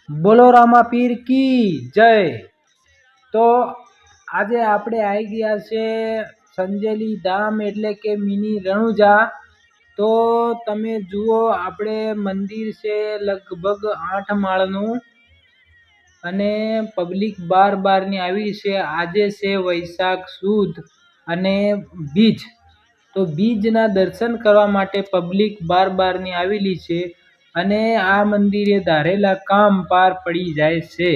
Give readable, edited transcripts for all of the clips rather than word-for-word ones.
બોલો રામાપીર કી જય। તો આજે આપણે આવી ગયા છે સંજેલી ધામ એટલે કે મિની રણુજા। તો તમે જુઓ, આપણે મંદિર છે લગભગ 8 માળનું અને પબ્લિક બારની આવી છે। આજે છે વૈશાખ સુદ અને બીજ, તો બીજના દર્શન કરવા માટે પબ્લિક બારની આવેલી છે અને આ મંદિરે ધારેલા કામ પાર પડી જાય છે।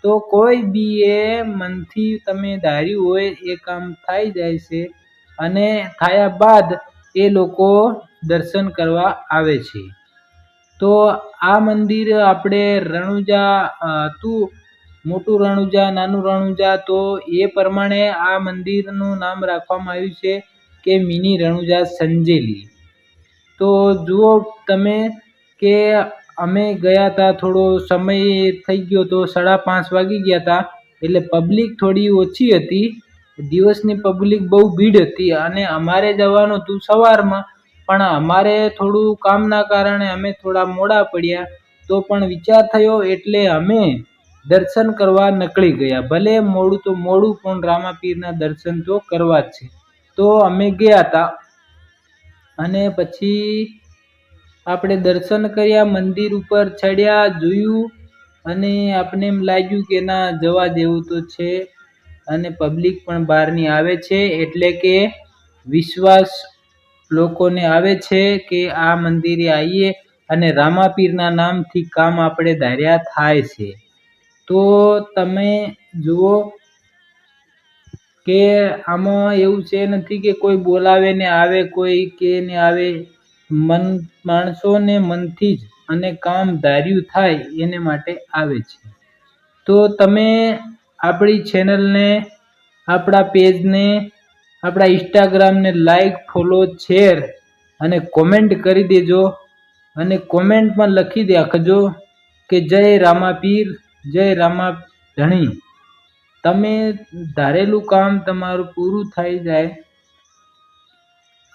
તો કોઈ બી એ મનથી તમે ધાર્યું હોય એ કામ થઈ જાય છે અને થયા બાદ એ લોકો દર્શન કરવા આવે છે। તો આ મંદિર આપણે રણુજા હતું, મોટું રણુજા, નાનું રણુજા, તો એ પ્રમાણે આ મંદિરનું નામ રાખવામાં આવ્યું છે કે મિની રણુજા સંજેલી। તો જુઓ તમે કે અમે ગયા હતા, થોડો સમય થઈ ગયો તો 5:30 વાગી ગયા હતા, એટલે પબ્લિક થોડી ઓછી હતી। દિવસની પબ્લિક બહુ ભીડ હતી અને અમારે જવાનું હતું સવારમાં, પણ અમારે થોડું કામના કારણે અમે થોડા મોડા પડ્યા। તો પણ વિચાર થયો એટલે અમે દર્શન કરવા નીકળી ગયા। ભલે મોડું તો મોડું, પણ રામાપીરના દર્શન તો કરવા જ છે। તો અમે ગયા હતા અને પછી આપણે દર્શન કર્યા, મંદિર ઉપર ચડ્યા, જોયું અને આપણે એમ લાગ્યું કે ના, જવા જેવું તો છે। અને પબ્લિક પણ બહારની આવે છે, એટલે કે વિશ્વાસ લોકોને આવે છે કે આ મંદિરે આવીએ અને રામાપીરના નામથી કામ આપણે ધાર્યા થાય છે। તો તમે જુઓ કે આમાં એવું છે નથી કે કોઈ બોલાવે ને આવે, કોઈ કે ને આવે, માણસોને મનથી જ અને કામ ધાર્યું થાય એને માટે આવે છે। તો તમે આપણી ચેનલને, આપણા પેજને, આપણા ઇન્સ્ટાગ્રામને લાઈક, ફોલો, શેર અને કોમેન્ટ કરી દેજો અને કોમેન્ટમાં લખી રાખજો કે જય રામાપીર, જય રામાધણી। તમે ધારેલું કામ તમારું પૂરું થઈ જાય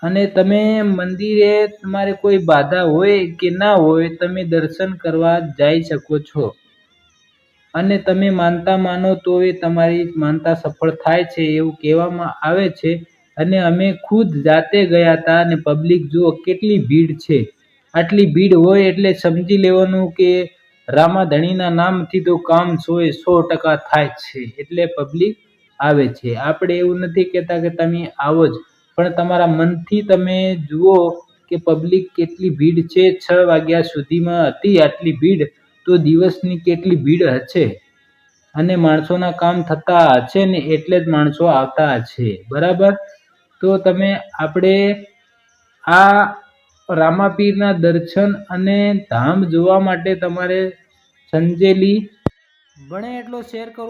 અને તમે મંદિરે, તમારે કોઈ બાધા હોય કે ના હોય, તમે દર્શન કરવા જઈ શકો છો અને તમે માનતા માનો તો એ તમારી માનતા સફળ થાય છે એવું કહેવામાં આવે છે। અને અમે ખુદ જાતે ગયા હતા અને પબ્લિક જુઓ કેટલી ભીડ છે। આટલી ભીડ હોય એટલે સમજી લેવાનું કે રામાધણીના નામથી તો કામ 100% થાય છે, એટલે પબ્લિક આવે છે। આપણે એવું નથી કહેતા કે તમે આવો જ, પણ તમારા મનથી તમે જુઓ કે પબ્લિક કેટલી ભીડ છે। 6 વાગ્યા સુધીમાં હતી આટલી ભીડ, તો દિવસની કેટલી ભીડ હશે અને માણસોના કામ થતા હશે ને, એટલે જ માણસો આવતા હશે, બરાબર। તો તમે આપણે આ રામાપીરના દર્શન અને ધામ જોવા માટે તમારે સંજેલી બને એટલો શેર કરો।